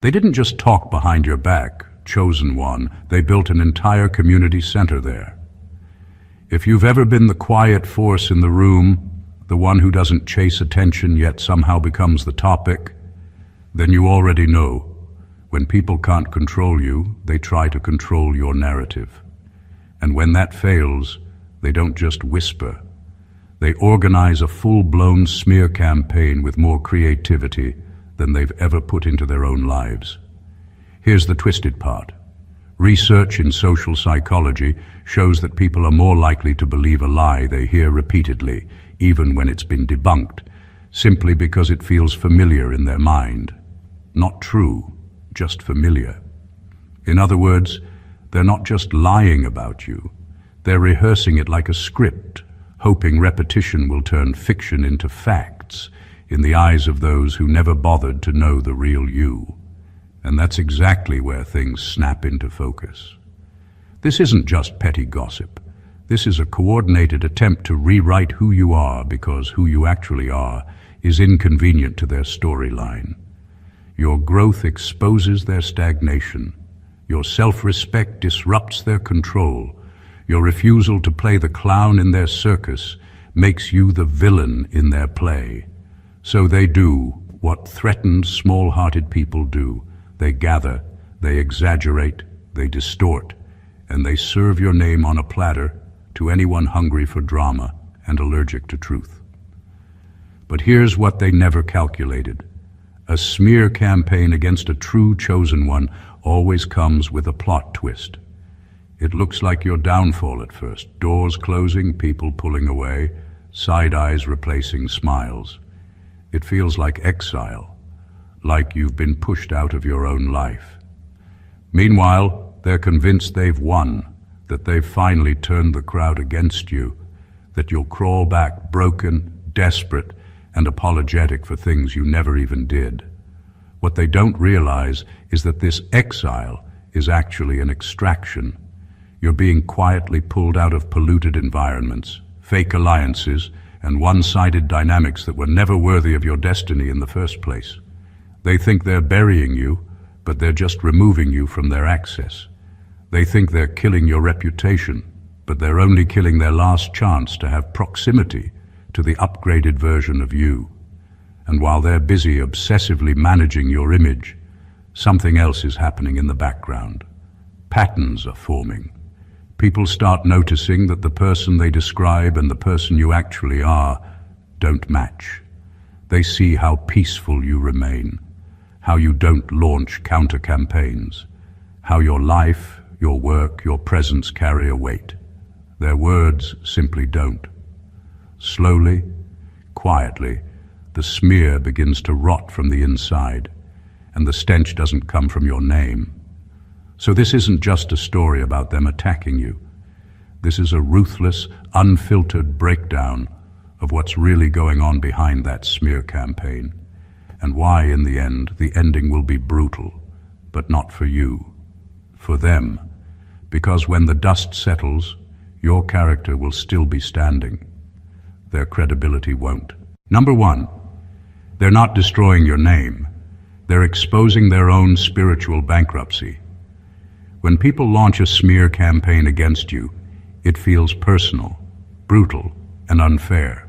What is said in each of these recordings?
They didn't just talk behind your back, chosen one, they built an entire community center there. If you've ever been the quiet force in the room, the one who doesn't chase attention yet somehow becomes the topic, then you already know. When people can't control you, they try to control your narrative. And when that fails, they don't just whisper. They organize a full-blown smear campaign with more creativity than they've ever put into their own lives. Here's the twisted part. Research in social psychology shows that people are more likely to believe a lie they hear repeatedly, even when it's been debunked, simply because it feels familiar in their mind. Not true, just familiar. In other words, they're not just lying about you, they're rehearsing it like a script, hoping repetition will turn fiction into facts in the eyes of those who never bothered to know the real you. And that's exactly where things snap into focus. This isn't just petty gossip. This is a coordinated attempt to rewrite who you are because who you actually are is inconvenient to their storyline. Your growth exposes their stagnation. Your self-respect disrupts their control. Your refusal to play the clown in their circus makes you the villain in their play. So they do what threatened, small-hearted people do. They gather, they exaggerate, they distort, and they serve your name on a platter to anyone hungry for drama and allergic to truth. But here's what they never calculated. A smear campaign against a true chosen one always comes with a plot twist. It looks like your downfall at first, doors closing, people pulling away, side eyes replacing smiles. It feels like exile, like you've been pushed out of your own life. Meanwhile, they're convinced they've won, that they've finally turned the crowd against you, that you'll crawl back broken, desperate, and apologetic for things you never even did. What they don't realize is that this exile is actually an extraction. You're being quietly pulled out of polluted environments, fake alliances, and one-sided dynamics that were never worthy of your destiny in the first place. They think they're burying you, but they're just removing you from their access. They think they're killing your reputation, but they're only killing their last chance to have proximity to the upgraded version of you. And while they're busy obsessively managing your image, something else is happening in the background. Patterns are forming. People start noticing that the person they describe and the person you actually are don't match. They see how peaceful you remain, how you don't launch counter-campaigns, how your life, your work, your presence carry a weight. Their words simply don't. Slowly, quietly, the smear begins to rot from the inside, and the stench doesn't come from your name. So this isn't just a story about them attacking you. This is a ruthless, unfiltered breakdown of what's really going on behind that smear campaign, and why, in the end, the ending will be brutal, but not for you, for them, because when the dust settles, your character will still be standing. Their credibility won't. Number one, they're not destroying your name. They're exposing their own spiritual bankruptcy. When people launch a smear campaign against you, it feels personal, brutal, and unfair.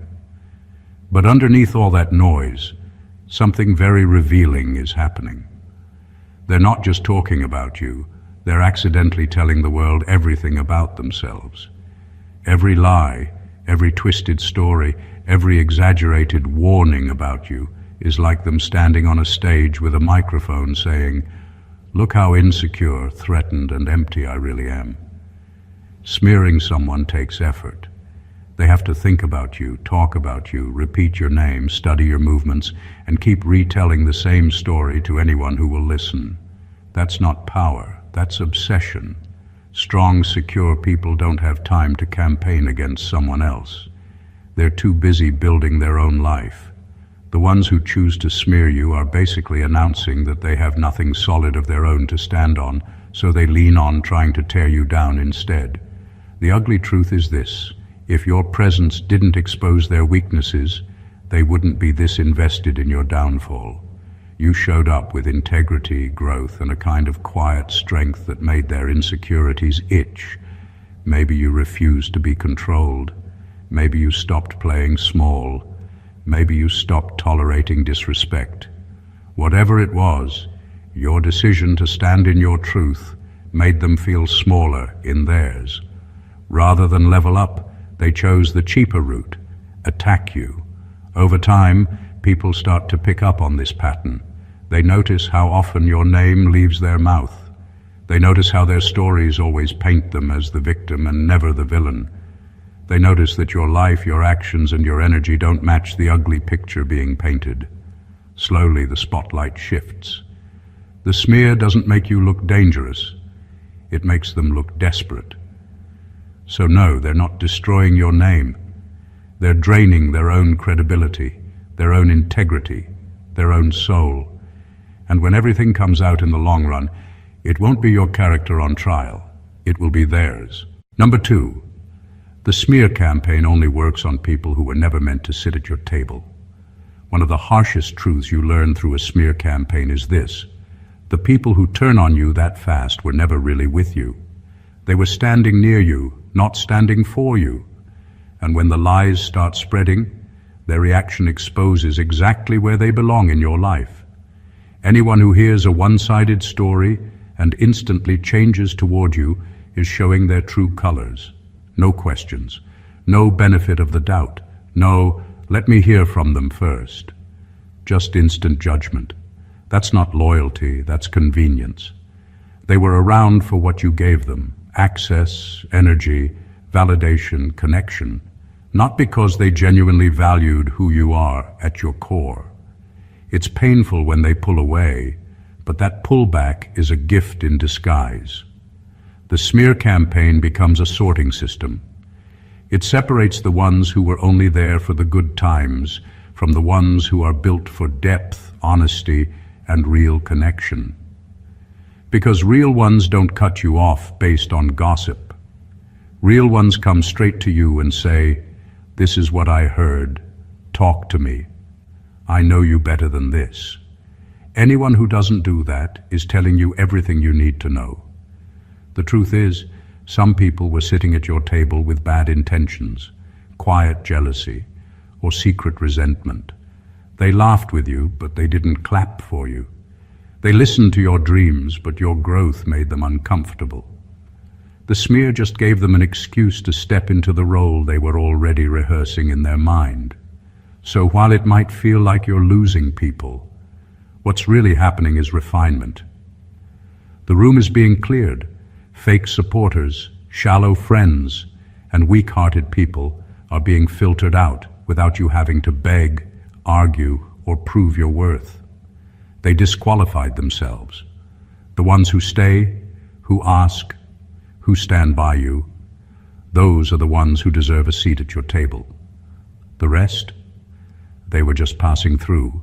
But underneath all that noise, something very revealing is happening. They're not just talking about you, they're accidentally telling the world everything about themselves. Every lie, every twisted story, every exaggerated warning about you is like them standing on a stage with a microphone saying, "Look how insecure, threatened, and empty I really am." Smearing someone takes effort. They have to think about you, talk about you, repeat your name, study your movements, and keep retelling the same story to anyone who will listen. That's not power, that's obsession. Strong, secure people don't have time to campaign against someone else. They're too busy building their own life. The ones who choose to smear you are basically announcing that they have nothing solid of their own to stand on, so they lean on trying to tear you down instead. The ugly truth is this: if your presence didn't expose their weaknesses, they wouldn't be this invested in your downfall. You showed up with integrity, growth, and a kind of quiet strength that made their insecurities itch. Maybe you refused to be controlled. Maybe you stopped playing small. Maybe you stopped tolerating disrespect. Whatever it was, your decision to stand in your truth made them feel smaller in theirs. Rather than level up, they chose the cheaper route, attack you. Over time, people start to pick up on this pattern. They notice how often your name leaves their mouth. They notice how their stories always paint them as the victim and never the villain. They notice that your life, your actions, and your energy don't match the ugly picture being painted. Slowly, the spotlight shifts. The smear doesn't make you look dangerous. It makes them look desperate. So no, they're not destroying your name. They're draining their own credibility, their own integrity, their own soul. And when everything comes out in the long run, it won't be your character on trial. It will be theirs. Number 2, the smear campaign only works on people who were never meant to sit at your table. One of the harshest truths you learn through a smear campaign is this: the people who turn on you that fast were never really with you. They were standing near you, not standing for you. And when the lies start spreading, their reaction exposes exactly where they belong in your life. Anyone who hears a one-sided story and instantly changes toward you is showing their true colors. No questions, no benefit of the doubt, no, let me hear from them first. Just instant judgment. That's not loyalty, that's convenience. They were around for what you gave them: access, energy, validation, connection, not because they genuinely valued who you are at your core. It's painful when they pull away, but that pullback is a gift in disguise. The smear campaign becomes a sorting system. It separates the ones who were only there for the good times from the ones who are built for depth, honesty, and real connection. Because real ones don't cut you off based on gossip. Real ones come straight to you and say, "This is what I heard. Talk to me. I know you better than this." Anyone who doesn't do that is telling you everything you need to know. The truth is, some people were sitting at your table with bad intentions, quiet jealousy, or secret resentment. They laughed with you, but they didn't clap for you. They listened to your dreams, but your growth made them uncomfortable. The smear just gave them an excuse to step into the role they were already rehearsing in their mind. So while it might feel like you're losing people, what's really happening is refinement. The room is being cleared. Fake supporters, shallow friends, and weak-hearted people are being filtered out without you having to beg, argue, or prove your worth. They disqualified themselves. The ones who stay, who ask, who stand by you, those are the ones who deserve a seat at your table. The rest? They were just passing through,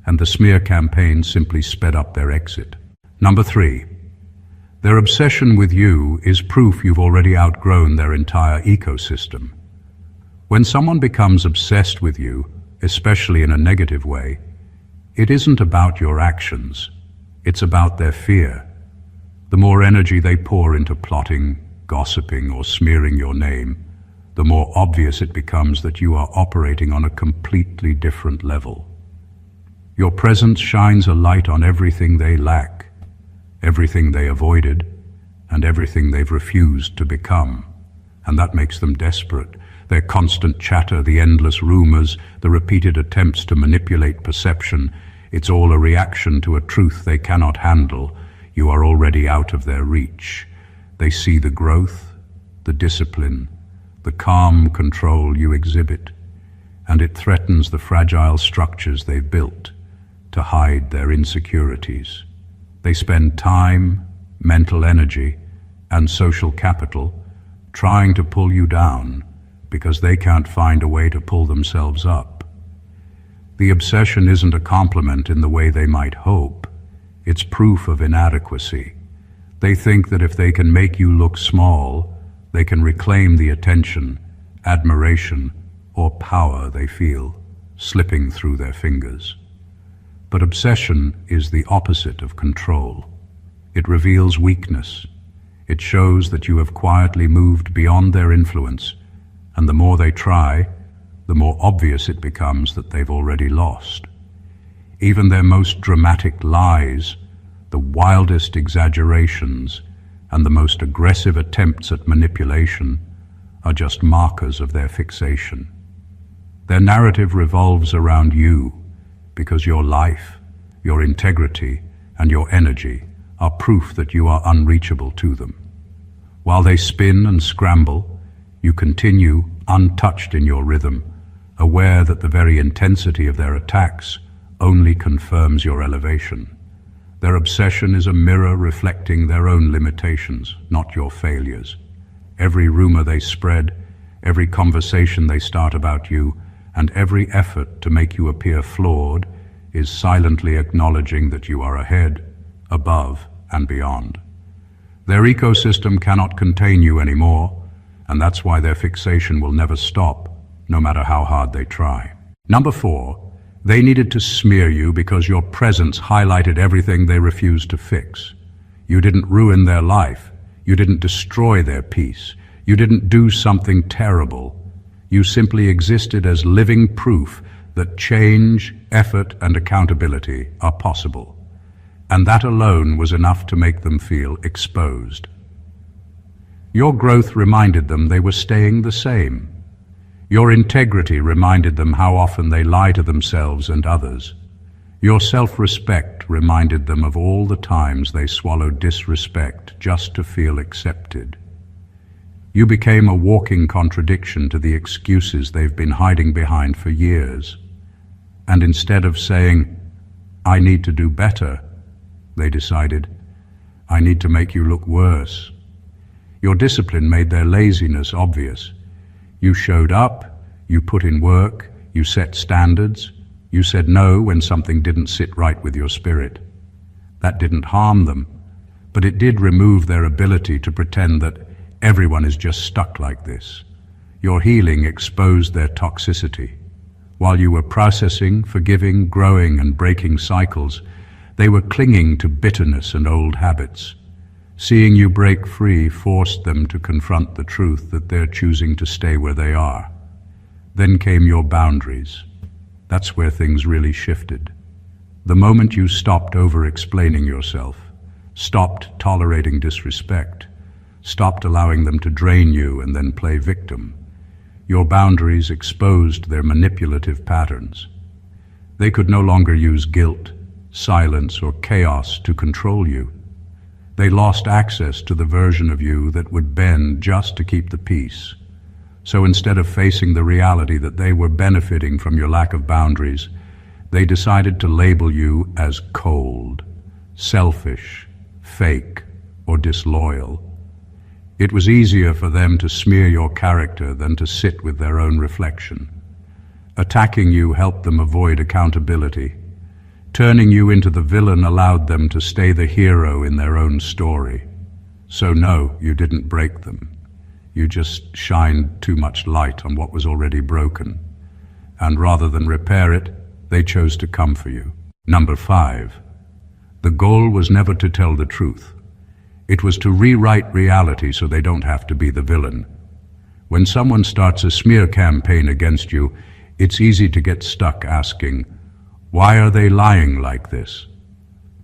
and the smear campaign simply sped up their exit. Number 3. Their obsession with you is proof you've already outgrown their entire ecosystem. When someone becomes obsessed with you, especially in a negative way, it isn't about your actions, it's about their fear. The more energy they pour into plotting, gossiping, or smearing your name, the more obvious it becomes that you are operating on a completely different level. Your presence shines a light on everything they lack, everything they avoided, and everything they've refused to become. And that makes them desperate. Their constant chatter, the endless rumors, the repeated attempts to manipulate perception, it's all a reaction to a truth they cannot handle. You are already out of their reach. They see the growth, the discipline, the calm control you exhibit, and it threatens the fragile structures they've built to hide their insecurities. They spend time, mental energy, and social capital trying to pull you down because they can't find a way to pull themselves up. The obsession isn't a compliment in the way they might hope. It's proof of inadequacy. They think that if they can make you look small, they can reclaim the attention, admiration, or power they feel slipping through their fingers. But obsession is the opposite of control. It reveals weakness. It shows that you have quietly moved beyond their influence, and the more they try, the more obvious it becomes that they've already lost. Even their most dramatic lies, the wildest exaggerations, and the most aggressive attempts at manipulation are just markers of their fixation. Their narrative revolves around you because your life, your integrity, and your energy are proof that you are unreachable to them. While they spin and scramble, you continue untouched in your rhythm, aware that the very intensity of their attacks only confirms your elevation. Their obsession is a mirror reflecting their own limitations, not your failures. Every rumor they spread, every conversation they start about you, and every effort to make you appear flawed is silently acknowledging that you are ahead, above, and beyond. Their ecosystem cannot contain you anymore, and that's why their fixation will never stop, no matter how hard they try. Number 4, they needed to smear you because your presence highlighted everything they refused to fix. You didn't ruin their life. You didn't destroy their peace. You didn't do something terrible. You simply existed as living proof that change, effort, and accountability are possible. And that alone was enough to make them feel exposed. Your growth reminded them they were staying the same. Your integrity reminded them how often they lie to themselves and others. Your self-respect reminded them of all the times they swallowed disrespect just to feel accepted. You became a walking contradiction to the excuses they've been hiding behind for years. And instead of saying, "I need to do better," they decided, "I need to make you look worse." Your discipline made their laziness obvious. You showed up, you put in work, you set standards, you said no when something didn't sit right with your spirit. That didn't harm them, but it did remove their ability to pretend that everyone is just stuck like this. Your healing exposed their toxicity. While you were processing, forgiving, growing, and breaking cycles, they were clinging to bitterness and old habits. Seeing you break free forced them to confront the truth that they're choosing to stay where they are. Then came your boundaries. That's where things really shifted. The moment you stopped over-explaining yourself, stopped tolerating disrespect, stopped allowing them to drain you and then play victim, your boundaries exposed their manipulative patterns. They could no longer use guilt, silence, or chaos to control you. They lost access to the version of you that would bend just to keep the peace. So instead of facing the reality that they were benefiting from your lack of boundaries, they decided to label you as cold, selfish, fake, or disloyal. It was easier for them to smear your character than to sit with their own reflection. Attacking you helped them avoid accountability. Turning you into the villain allowed them to stay the hero in their own story. So no, you didn't break them. You just shined too much light on what was already broken. And rather than repair it, they chose to come for you. Number 5. The goal was never to tell the truth. It was to rewrite reality so they don't have to be the villain. When someone starts a smear campaign against you, it's easy to get stuck asking, why are they lying like this?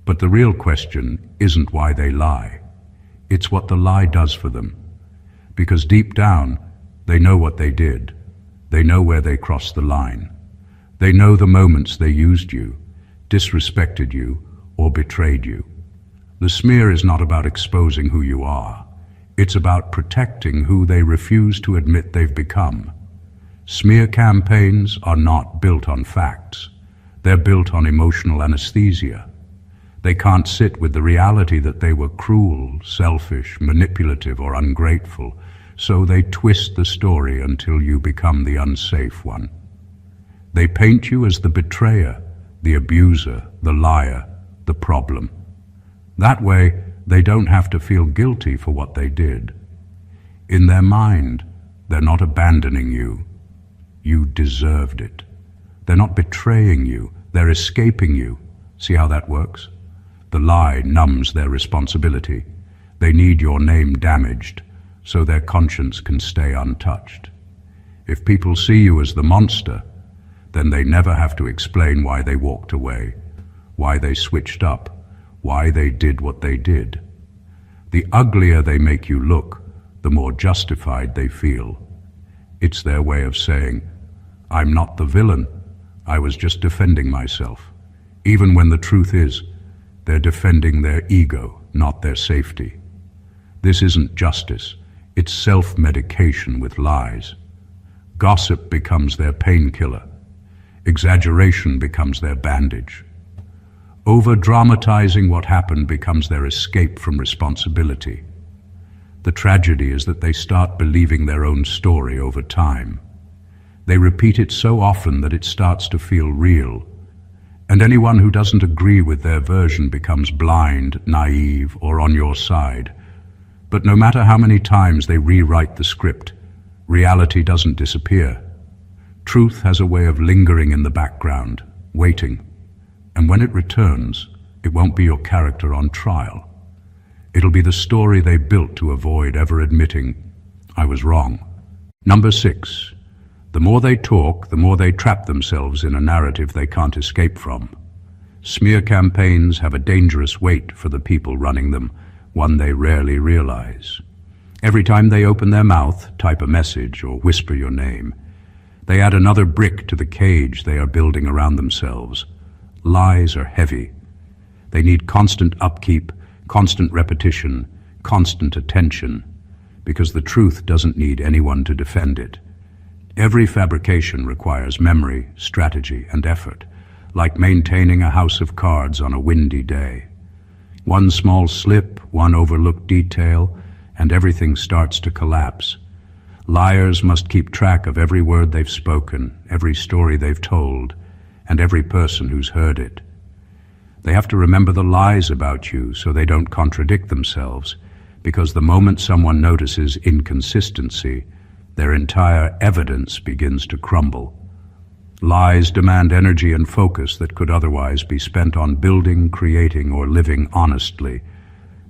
But the real question isn't why they lie. It's what the lie does for them. Because deep down, they know what they did. They know where they crossed the line. They know the moments they used you, disrespected you, or betrayed you. The smear is not about exposing who you are. It's about protecting who they refuse to admit they've become. Smear campaigns are not built on facts. They're built on emotional anesthesia. They can't sit with the reality that they were cruel, selfish, manipulative, or ungrateful, so they twist the story until you become the unsafe one. They paint you as the betrayer, the abuser, the liar, the problem. That way, they don't have to feel guilty for what they did. In their mind, they're not abandoning you. You deserved it. They're not betraying you. They're escaping you. See how that works? The lie numbs their responsibility. They need your name damaged so their conscience can stay untouched. If people see you as the monster, then they never have to explain why they walked away, why they switched up, why they did what they did. The uglier they make you look, the more justified they feel. It's their way of saying, I'm not the villain, I was just defending myself. Even when the truth is, they're defending their ego, not their safety. This isn't justice, it's self-medication with lies. Gossip becomes their painkiller. Exaggeration becomes their bandage. Over-dramatizing what happened becomes their escape from responsibility. The tragedy is that they start believing their own story over time. They repeat it so often that it starts to feel real. And anyone who doesn't agree with their version becomes blind, naive, or on your side. But no matter how many times they rewrite the script, reality doesn't disappear. Truth has a way of lingering in the background, waiting. And when it returns, it won't be your character on trial. It'll be the story they built to avoid ever admitting, I was wrong. Number 6. The more they talk, the more they trap themselves in a narrative they can't escape from. Smear campaigns have a dangerous weight for the people running them, one they rarely realize. Every time they open their mouth, type a message, or whisper your name, they add another brick to the cage they are building around themselves. Lies are heavy. They need constant upkeep, constant repetition, constant attention, because the truth doesn't need anyone to defend it. Every fabrication requires memory, strategy, and effort, like maintaining a house of cards on a windy day. One small slip, one overlooked detail, and everything starts to collapse. Liars must keep track of every word they've spoken, every story they've told, and every person who's heard it. They have to remember the lies about you so they don't contradict themselves, because the moment someone notices inconsistency, their entire evidence begins to crumble. Lies demand energy and focus that could otherwise be spent on building, creating, or living honestly.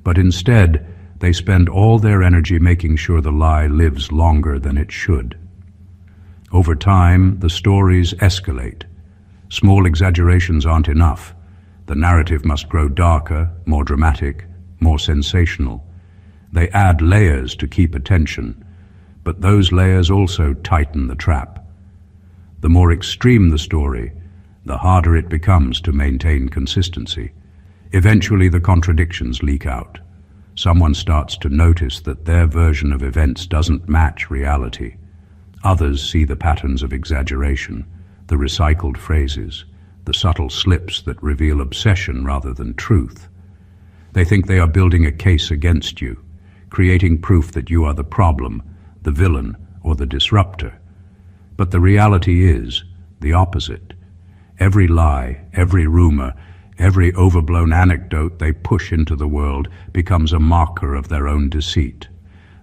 But instead, they spend all their energy making sure the lie lives longer than it should. Over time, the stories escalate. Small exaggerations aren't enough. The narrative must grow darker, more dramatic, more sensational. They add layers to keep attention, but those layers also tighten the trap. The more extreme the story, the harder it becomes to maintain consistency. Eventually, the contradictions leak out. Someone starts to notice that their version of events doesn't match reality. Others see the patterns of exaggeration, the recycled phrases, the subtle slips that reveal obsession rather than truth. They think they are building a case against you, creating proof that you are the problem, the villain, or the disruptor. But the reality is the opposite. Every lie, every rumor, every overblown anecdote they push into the world becomes a marker of their own deceit.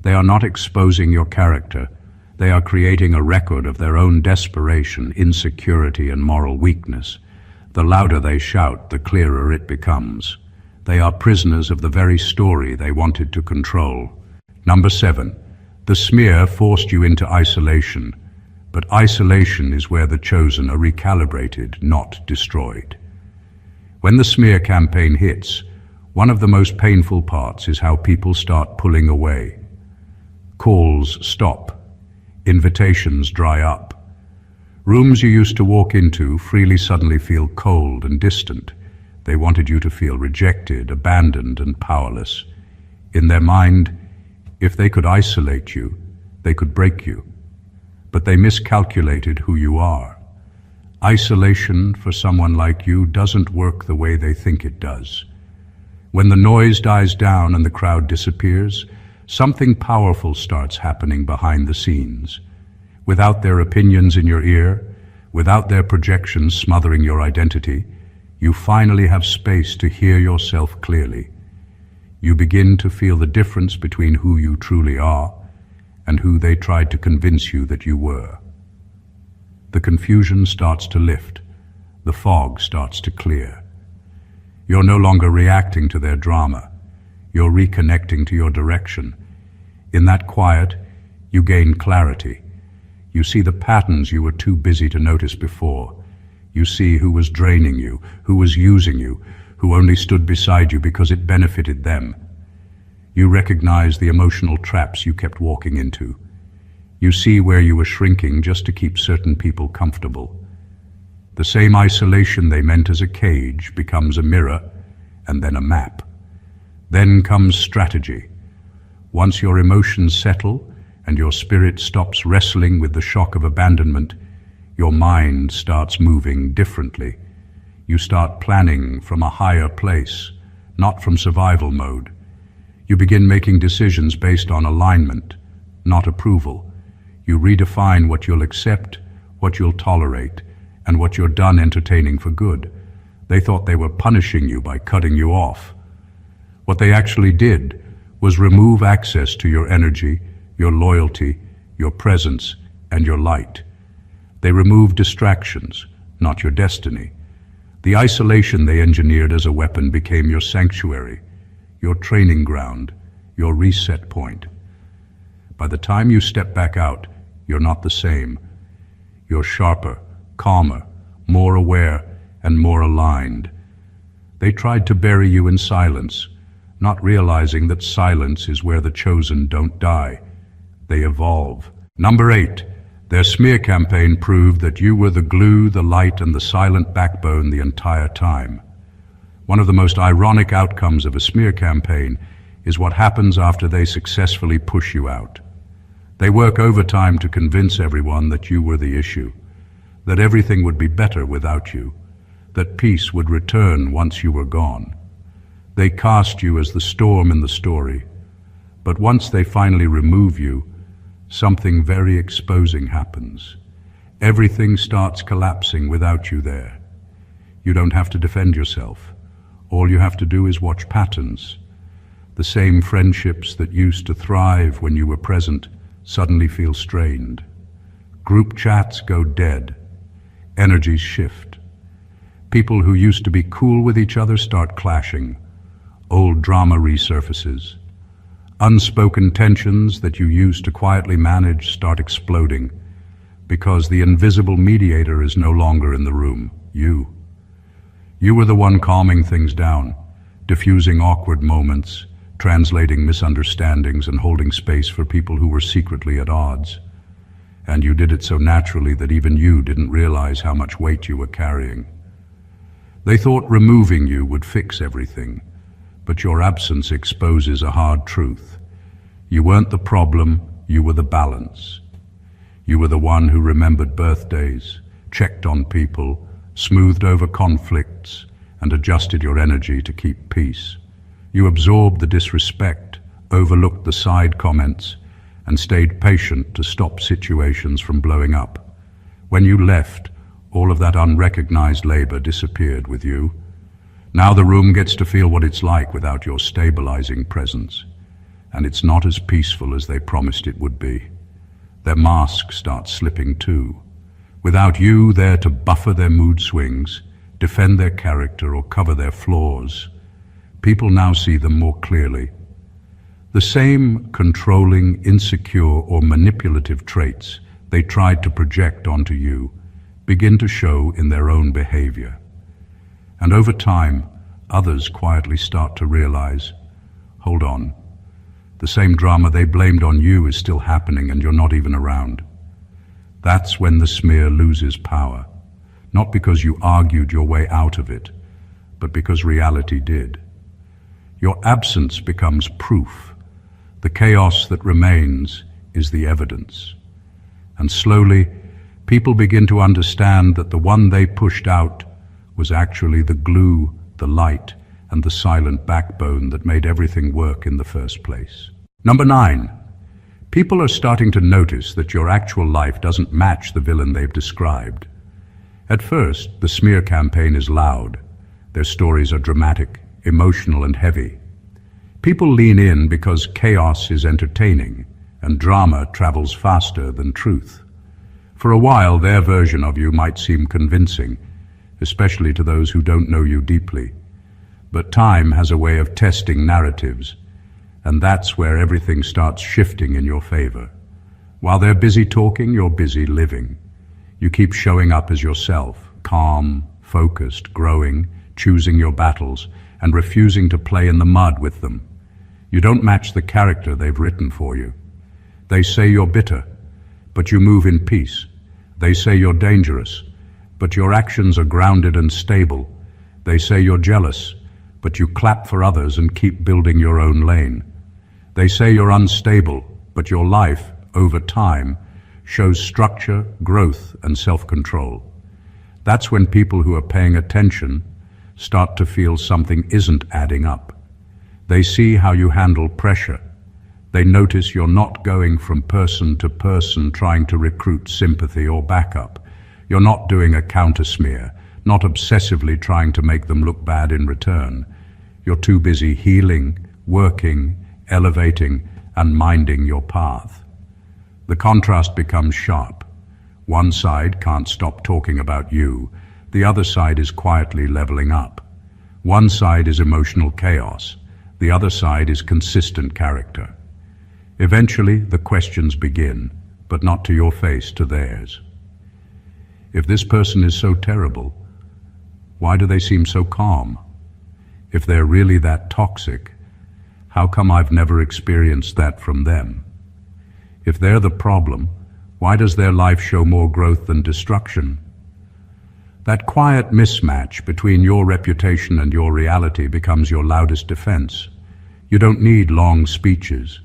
They are not exposing your character. They are creating a record of their own desperation, insecurity, and moral weakness. The louder they shout, the clearer it becomes. They are prisoners of the very story they wanted to control. Number 7. The smear forced you into isolation, but isolation is where the chosen are recalibrated, not destroyed. When the smear campaign hits, one of the most painful parts is how people start pulling away. Calls stop. Invitations dry up. Rooms you used to walk into freely suddenly feel cold and distant. They wanted you to feel rejected, abandoned, and powerless. In their mind, if they could isolate you, they could break you. But they miscalculated who you are. Isolation for someone like you doesn't work the way they think it does. When the noise dies down and the crowd disappears, something powerful starts happening behind the scenes. Without their opinions in your ear, without their projections smothering your identity, you finally have space to hear yourself clearly. You begin to feel the difference between who you truly are and who they tried to convince you that you were. The confusion starts to lift. The fog starts to clear. You're no longer reacting to their drama. You're reconnecting to your direction. In that quiet, you gain clarity. You see the patterns you were too busy to notice before. You see who was draining you, who was using you, who only stood beside you because it benefited them. You recognize the emotional traps you kept walking into. You see where you were shrinking just to keep certain people comfortable. The same isolation they meant as a cage becomes a mirror and then a map. Then comes strategy. Once your emotions settle and your spirit stops wrestling with the shock of abandonment, your mind starts moving differently. You start planning from a higher place, not from survival mode. You begin making decisions based on alignment, not approval. You redefine what you'll accept, what you'll tolerate, and what you're done entertaining for good. They thought they were punishing you by cutting you off. What they actually did was remove access to your energy, your loyalty, your presence, and your light. They removed distractions, not your destiny. The isolation they engineered as a weapon became your sanctuary, your training ground, your reset point. By the time you step back out, you're not the same. You're sharper, calmer, more aware, and more aligned. They tried to bury you in silence, not realizing that silence is where the chosen don't die. They evolve. Number 8. Their smear campaign proved that you were the glue, the light, and the silent backbone the entire time. One of the most ironic outcomes of a smear campaign is what happens after they successfully push you out. They work overtime to convince everyone that you were the issue, that everything would be better without you, that peace would return once you were gone. They cast you as the storm in the story, but once they finally remove you, something very exposing happens. Everything starts collapsing without you there. You don't have to defend yourself. All you have to do is watch patterns. The same friendships that used to thrive when you were present suddenly feel strained. Group chats go dead. Energies shift. People who used to be cool with each other start clashing. Old drama resurfaces. Unspoken tensions that you used to quietly manage start exploding because the invisible mediator is no longer in the room, you. You were the one calming things down, diffusing awkward moments, translating misunderstandings, and holding space for people who were secretly at odds. And you did it so naturally that even you didn't realize how much weight you were carrying. They thought removing you would fix everything, but your absence exposes a hard truth. You weren't the problem, you were the balance. You were the one who remembered birthdays, checked on people, smoothed over conflicts, and adjusted your energy to keep peace. You absorbed the disrespect, overlooked the side comments, and stayed patient to stop situations from blowing up. When you left, all of that unrecognized labor disappeared with you. Now the room gets to feel what it's like without your stabilizing presence. And it's not as peaceful as they promised it would be. Their mask starts slipping too. Without you there to buffer their mood swings, defend their character, or cover their flaws, people now see them more clearly. The same controlling, insecure, or manipulative traits they tried to project onto you begin to show in their own behavior. And over time, others quietly start to realize, hold on, the same drama they blamed on you is still happening and you're not even around. That's when the smear loses power, not because you argued your way out of it, but because reality did. Your absence becomes proof. The chaos that remains is the evidence. And slowly, people begin to understand that the one they pushed out was actually the glue, the light, and the silent backbone that made everything work in the first place. Number 9. People are starting to notice that your actual life doesn't match the villain they've described. At first, the smear campaign is loud. Their stories are dramatic, emotional, and heavy. People lean in because chaos is entertaining, and drama travels faster than truth. For a while, their version of you might seem convincing, especially to those who don't know you deeply. But time has a way of testing narratives, and that's where everything starts shifting in your favor. While they're busy talking, you're busy living. You keep showing up as yourself, calm, focused, growing, choosing your battles, and refusing to play in the mud with them. You don't match the character they've written for you. They say you're bitter, but you move in peace. They say you're dangerous, but your actions are grounded and stable. They say you're jealous, but you clap for others and keep building your own lane. They say you're unstable, but your life, over time, shows structure, growth, and self-control. That's when people who are paying attention start to feel something isn't adding up. They see how you handle pressure. They notice you're not going from person to person trying to recruit sympathy or backup. You're not doing a counter-smear, not obsessively trying to make them look bad in return. You're too busy healing, working, elevating, and minding your path. The contrast becomes sharp. One side can't stop talking about you. The other side is quietly leveling up. One side is emotional chaos. The other side is consistent character. Eventually, the questions begin, but not to your face, to theirs. If this person is so terrible, why do they seem so calm? If they're really that toxic, how come I've never experienced that from them? If they're the problem, why does their life show more growth than destruction? That quiet mismatch between your reputation and your reality becomes your loudest defense. You don't need long speeches.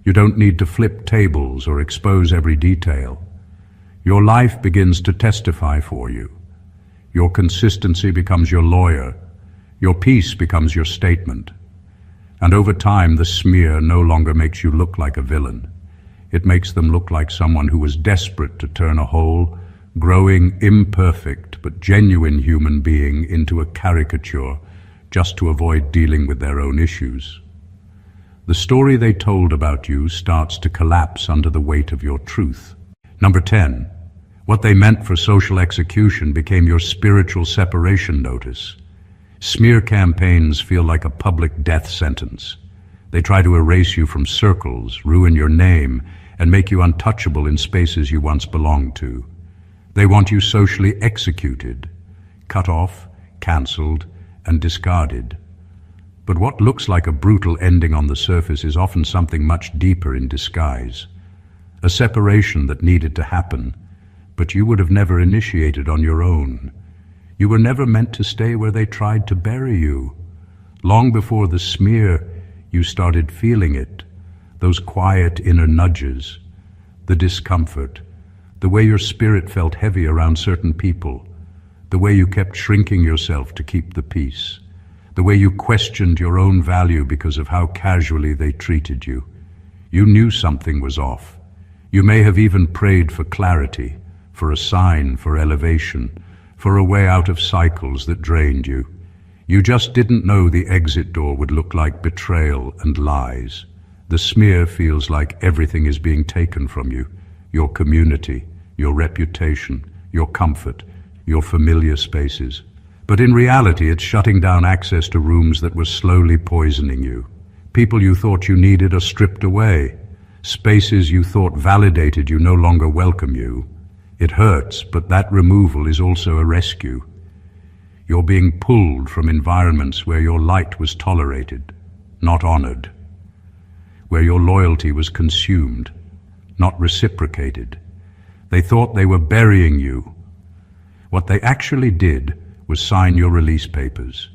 You don't need to flip tables or expose every detail. Your life begins to testify for you. Your consistency becomes your lawyer. Your peace becomes your statement. And over time, the smear no longer makes you look like a villain. It makes them look like someone who was desperate to turn a whole, growing, imperfect, but genuine human being into a caricature just to avoid dealing with their own issues. The story they told about you starts to collapse under the weight of your truth. Number 10. What they meant for social execution became your spiritual separation notice. Smear campaigns feel like a public death sentence. They try to erase you from circles, ruin your name, and make you untouchable in spaces you once belonged to. They want you socially executed, cut off, cancelled, and discarded. But what looks like a brutal ending on the surface is often something much deeper in disguise. A separation that needed to happen, but you would have never initiated on your own. You were never meant to stay where they tried to bury you. Long before the smear, you started feeling it, those quiet inner nudges, the discomfort, the way your spirit felt heavy around certain people, the way you kept shrinking yourself to keep the peace, the way you questioned your own value because of how casually they treated you. You knew something was off. You may have even prayed for clarity, for a sign, for elevation, for a way out of cycles that drained you. You just didn't know the exit door would look like betrayal and lies. The smear feels like everything is being taken from you, your community, your reputation, your comfort, your familiar spaces. But in reality, it's shutting down access to rooms that were slowly poisoning you. People you thought you needed are stripped away. Spaces you thought validated you no longer welcome you. It hurts, but that removal is also a rescue. You're being pulled from environments where your light was tolerated, not honored, where your loyalty was consumed, not reciprocated. They thought they were burying you. What they actually did was sign your release papers.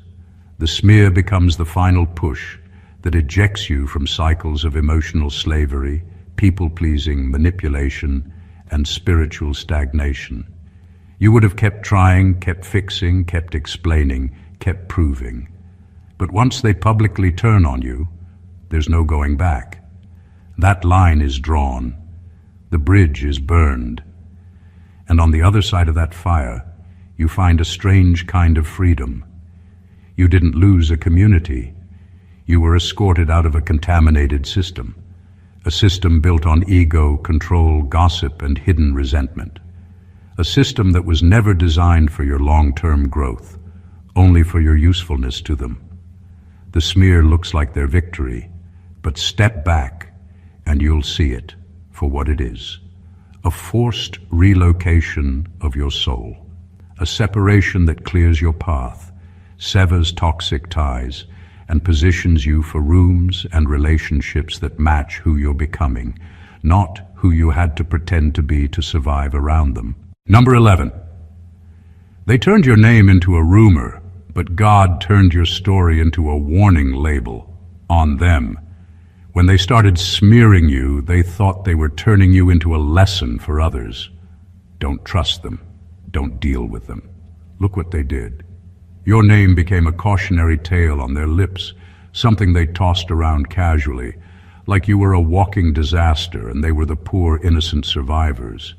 The smear becomes the final push that ejects you from cycles of emotional slavery, people-pleasing, manipulation, and spiritual stagnation. You would have kept trying, kept fixing, kept explaining, kept proving. But once they publicly turn on you, there's no going back. That line is drawn. The bridge is burned. And on the other side of that fire, you find a strange kind of freedom. You didn't lose a community. You were escorted out of a contaminated system. A system built on ego, control, gossip, and hidden resentment. A system that was never designed for your long-term growth, only for your usefulness to them. The smear looks like their victory, but step back and you'll see it for what it is. A forced relocation of your soul, a separation that clears your path, severs toxic ties, and positions you for rooms and relationships that match who you're becoming, not who you had to pretend to be to survive around them. Number 11. They turned your name into a rumor, but God turned your story into a warning label on them. When they started smearing you, they thought they were turning you into a lesson for others. Don't trust them. Don't deal with them. Look what they did. Your name became a cautionary tale on their lips, something they tossed around casually, like you were a walking disaster and they were the poor, innocent survivors.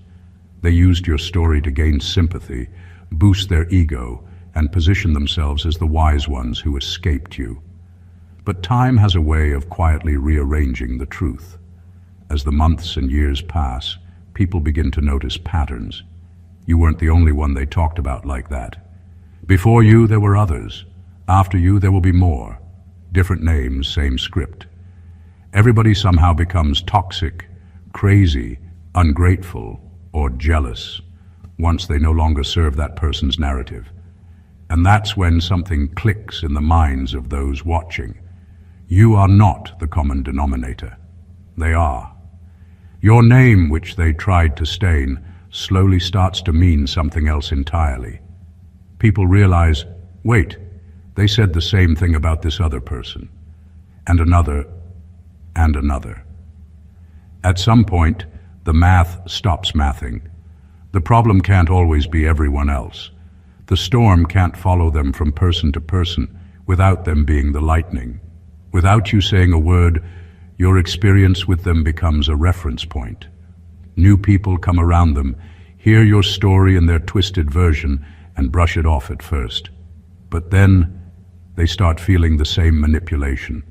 They used your story to gain sympathy, boost their ego, and position themselves as the wise ones who escaped you. But time has a way of quietly rearranging the truth. As the months and years pass, people begin to notice patterns. You weren't the only one they talked about like that. Before you, there were others. After you, there will be more. Different names, same script. Everybody somehow becomes toxic, crazy, ungrateful, or jealous once they no longer serve that person's narrative. And that's when something clicks in the minds of those watching. You are not the common denominator. They are. Your name, which they tried to stain, slowly starts to mean something else entirely. People realize, wait, they said the same thing about this other person, and another, and another. At some point, the math stops mathing. The problem can't always be everyone else. The storm can't follow them from person to person without them being the lightning. Without you saying a word, your experience with them becomes a reference point. New people come around them, hear your story in their twisted version, and brush it off at first. But then they start feeling the same manipulation,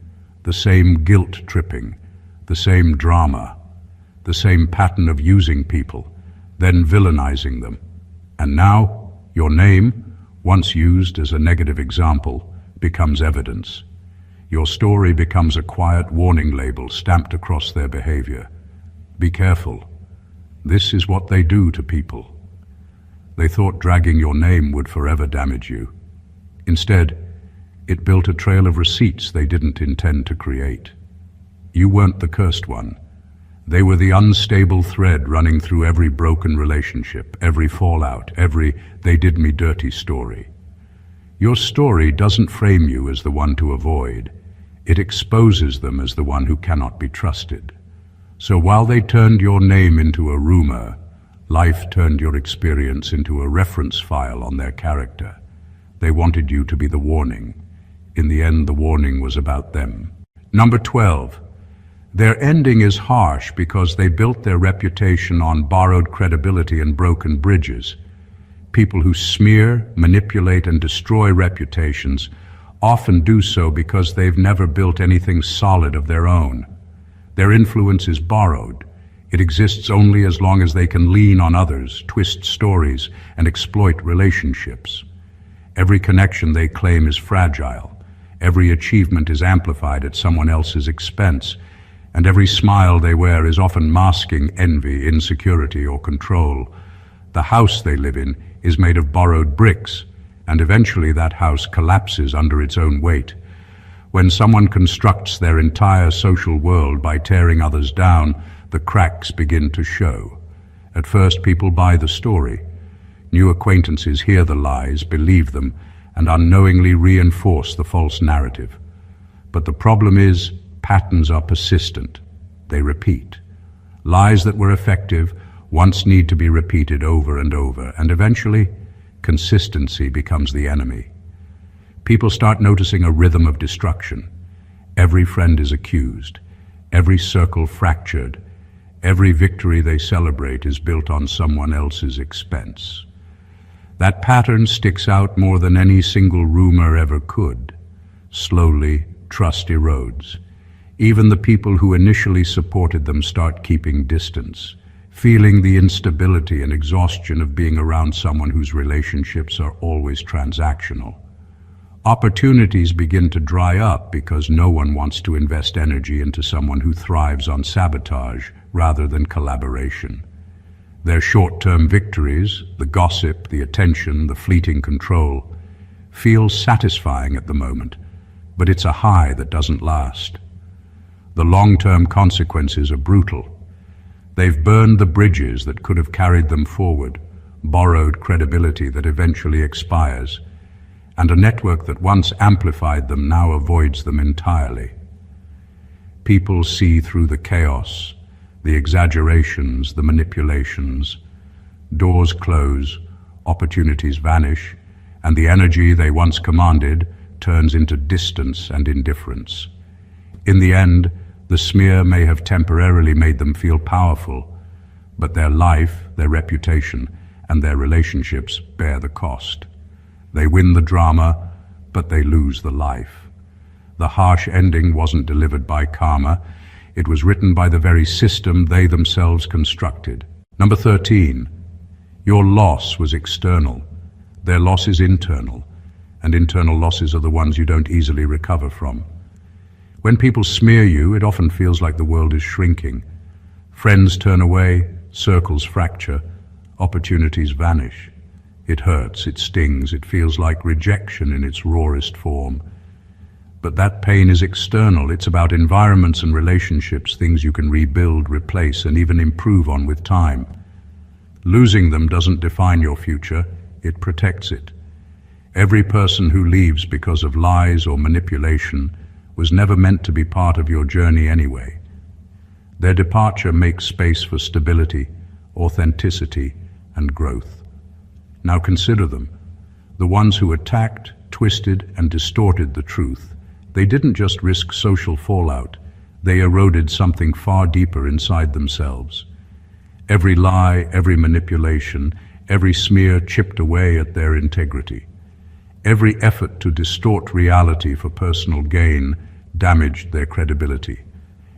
the same guilt tripping, the same drama, the same pattern of using people, then villainizing them. And now, your name, once used as a negative example, becomes evidence. Your story becomes a quiet warning label stamped across their behavior. Be careful. This is what they do to people. They thought dragging your name would forever damage you. Instead, it built a trail of receipts they didn't intend to create. You weren't the cursed one. They were the unstable thread running through every broken relationship, every fallout, every "they did me dirty" story. Your story doesn't frame you as the one to avoid. It exposes them as the one who cannot be trusted. So while they turned your name into a rumor, life turned your experience into a reference file on their character. They wanted you to be the warning. In the end, the warning was about them. Number 12. Their ending is harsh because they built their reputation on borrowed credibility and broken bridges. People who smear, manipulate, and destroy reputations often do so because they've never built anything solid of their own. Their influence is borrowed. It exists only as long as they can lean on others, twist stories, and exploit relationships. Every connection they claim is fragile. Every achievement is amplified at someone else's expense, and every smile they wear is often masking envy, insecurity, or control. The house they live in is made of borrowed bricks, and eventually that house collapses under its own weight. When someone constructs their entire social world by tearing others down, the cracks begin to show. At first, people buy the story. New acquaintances hear the lies, believe them, and unknowingly reinforce the false narrative. But the problem is, patterns are persistent. They repeat. Lies that were effective once need to be repeated over and over, and eventually, consistency becomes the enemy. People start noticing a rhythm of destruction. Every friend is accused, every circle fractured, every victory they celebrate is built on someone else's expense. That pattern sticks out more than any single rumor ever could. Slowly, trust erodes. Even the people who initially supported them start keeping distance, feeling the instability and exhaustion of being around someone whose relationships are always transactional. Opportunities begin to dry up because no one wants to invest energy into someone who thrives on sabotage rather than collaboration. Their short-term victories, the gossip, the attention, the fleeting control, feel satisfying at the moment, but it's a high that doesn't last. The long-term consequences are brutal. They've burned the bridges that could have carried them forward, borrowed credibility that eventually expires, and a network that once amplified them now avoids them entirely. People see through the chaos, the exaggerations, the manipulations. Doors close, opportunities vanish, and the energy they once commanded turns into distance and indifference. In the end, the smear may have temporarily made them feel powerful, but their life, their reputation, and their relationships bear the cost. They win the drama, but they lose the life. The harsh ending wasn't delivered by karma. It was written by the very system they themselves constructed. Number 13. Your loss was external. Their loss is internal, and internal losses are the ones you don't easily recover from. When people smear you, it often feels like the world is shrinking. Friends turn away, circles fracture, opportunities vanish. It hurts, it stings, it feels like rejection in its rawest form. But that pain is external. It's about environments and relationships, things you can rebuild, replace, and even improve on with time. Losing them doesn't define your future, it protects it. Every person who leaves because of lies or manipulation was never meant to be part of your journey anyway. Their departure makes space for stability, authenticity, and growth. Now consider them. The ones who attacked, twisted, and distorted the truth. They didn't just risk social fallout, they eroded something far deeper inside themselves. Every lie, every manipulation, every smear chipped away at their integrity. Every effort to distort reality for personal gain damaged their credibility.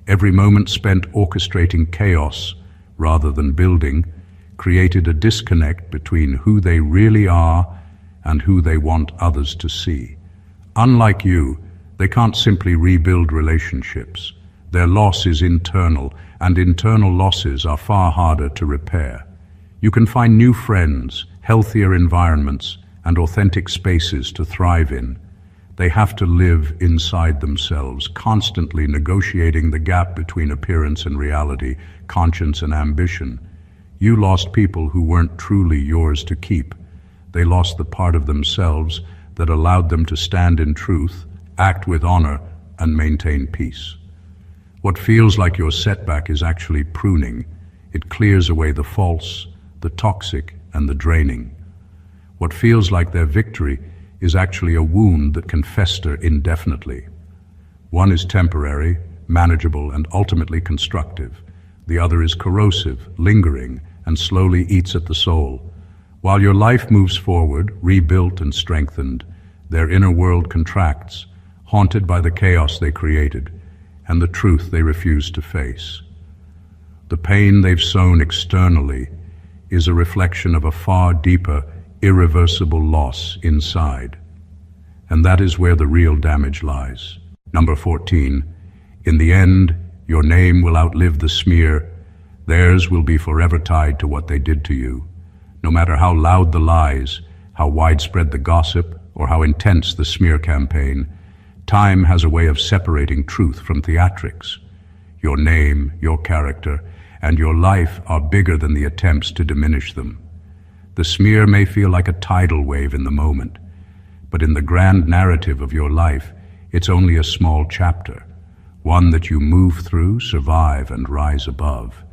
Every moment spent orchestrating chaos rather than building created a disconnect between who they really are and who they want others to see. Unlike you, they can't simply rebuild relationships. Their loss is internal, and internal losses are far harder to repair. You can find new friends, healthier environments, and authentic spaces to thrive in. They have to live inside themselves, constantly negotiating the gap between appearance and reality, conscience and ambition. You lost people who weren't truly yours to keep. They lost the part of themselves that allowed them to stand in truth, act with honor, and maintain peace. What feels like your setback is actually pruning. It clears away the false, the toxic, and the draining. What feels like their victory is actually a wound that can fester indefinitely. One is temporary, manageable, and ultimately constructive. The other is corrosive, lingering, and slowly eats at the soul. While your life moves forward, rebuilt and strengthened, their inner world contracts, haunted by the chaos they created and the truth they refuse to face. The pain they've sown externally is a reflection of a far deeper, irreversible loss inside. And that is where the real damage lies. Number 14. In the end, your name will outlive the smear. Theirs will be forever tied to what they did to you. No matter how loud the lies, how widespread the gossip, or how intense the smear campaign, time has a way of separating truth from theatrics. Your name, your character, and your life are bigger than the attempts to diminish them. The smear may feel like a tidal wave in the moment, but in the grand narrative of your life, it's only a small chapter, one that you move through, survive, and rise above.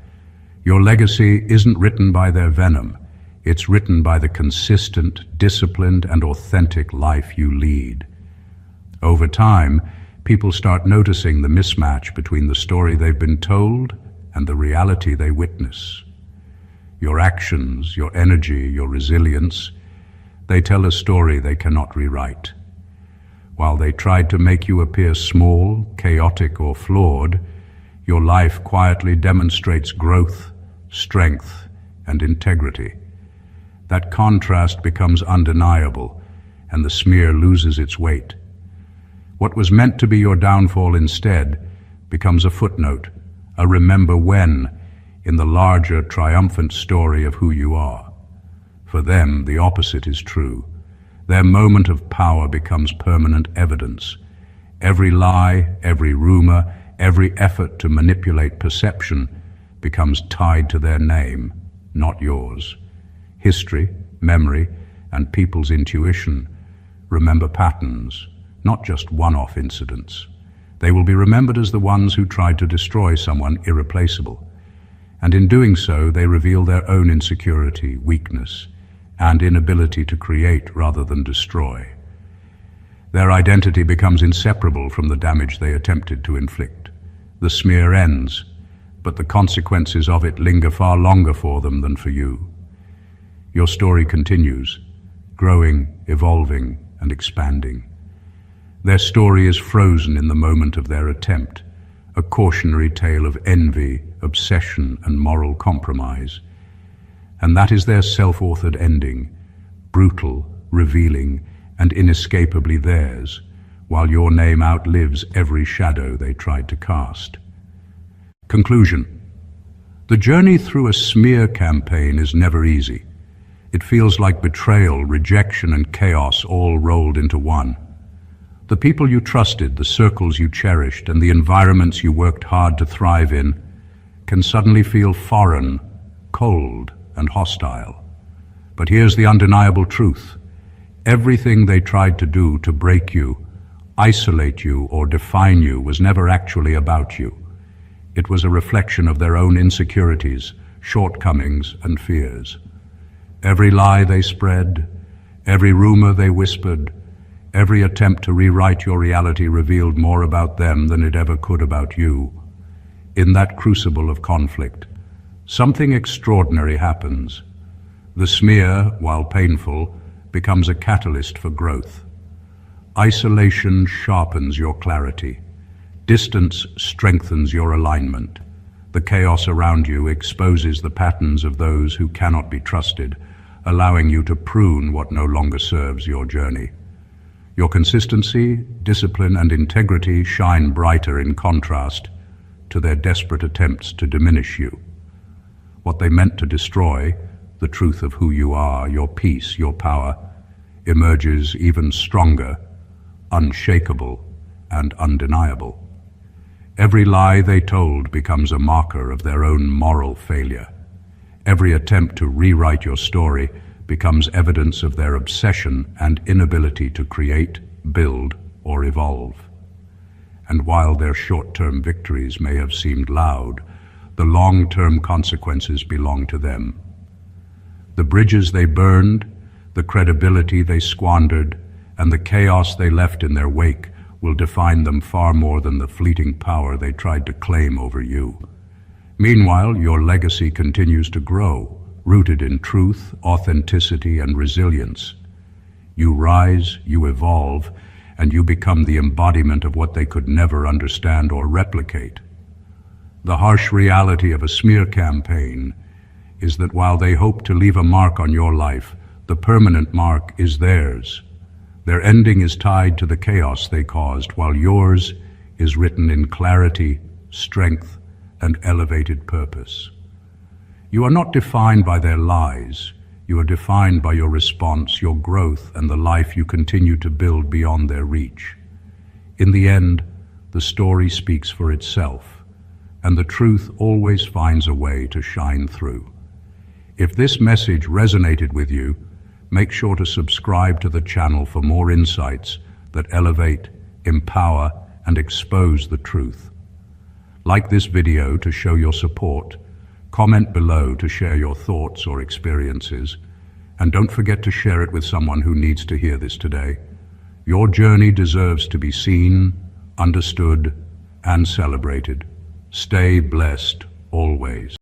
Your legacy isn't written by their venom. It's written by the consistent, disciplined, and authentic life you lead. Over time, people start noticing the mismatch between the story they've been told and the reality they witness. Your actions, your energy, your resilience, they tell a story they cannot rewrite. While they tried to make you appear small, chaotic, or flawed, your life quietly demonstrates growth, strength, and integrity. That contrast becomes undeniable, and the smear loses its weight. What was meant to be your downfall instead becomes a footnote, a remember when, in the larger triumphant story of who you are. For them, the opposite is true. Their moment of power becomes permanent evidence. Every lie, every rumor, every effort to manipulate perception becomes tied to their name, not yours. History, memory, and people's intuition remember patterns, not just one-off incidents. They will be remembered as the ones who tried to destroy someone irreplaceable. And in doing so, they reveal their own insecurity, weakness, and inability to create rather than destroy. Their identity becomes inseparable from the damage they attempted to inflict. The smear ends, but the consequences of it linger far longer for them than for you. Your story continues, growing, evolving, and expanding. Their story is frozen in the moment of their attempt, a cautionary tale of envy, obsession, and moral compromise. And that is their self-authored ending, brutal, revealing, and inescapably theirs, while your name outlives every shadow they tried to cast. Conclusion. The journey through a smear campaign is never easy. It feels like betrayal, rejection, and chaos all rolled into one. The people you trusted, the circles you cherished, and the environments you worked hard to thrive in can suddenly feel foreign, cold, and hostile. But here's the undeniable truth. Everything they tried to do to break you, isolate you, or define you was never actually about you. It was a reflection of their own insecurities, shortcomings, and fears. Every lie they spread, every rumor they whispered, every attempt to rewrite your reality revealed more about them than it ever could about you. In that crucible of conflict, something extraordinary happens. The smear, while painful, becomes a catalyst for growth. Isolation sharpens your clarity. Distance strengthens your alignment. The chaos around you exposes the patterns of those who cannot be trusted, allowing you to prune what no longer serves your journey. Your consistency, discipline, and integrity shine brighter in contrast to their desperate attempts to diminish you. What they meant to destroy, the truth of who you are, your peace, your power, emerges even stronger, unshakable, and undeniable. Every lie they told becomes a marker of their own moral failure. Every attempt to rewrite your story becomes evidence of their obsession and inability to create, build, or evolve. And while their short-term victories may have seemed loud, the long-term consequences belong to them. The bridges they burned, the credibility they squandered, and the chaos they left in their wake will define them far more than the fleeting power they tried to claim over you. Meanwhile, your legacy continues to grow, rooted in truth, authenticity, and resilience. You rise, you evolve, and you become the embodiment of what they could never understand or replicate. The harsh reality of a smear campaign is that while they hope to leave a mark on your life, the permanent mark is theirs. Their ending is tied to the chaos they caused, while yours is written in clarity, strength, and elevated purpose. You are not defined by their lies. You are defined by your response, your growth, and the life you continue to build beyond their reach. In the end, the story speaks for itself, and the truth always finds a way to shine through. If this message resonated with you, make sure to subscribe to the channel for more insights that elevate, empower, and expose the truth. Like this video to show your support, comment below to share your thoughts or experiences, and don't forget to share it with someone who needs to hear this today. Your journey deserves to be seen, understood, and celebrated. Stay blessed always.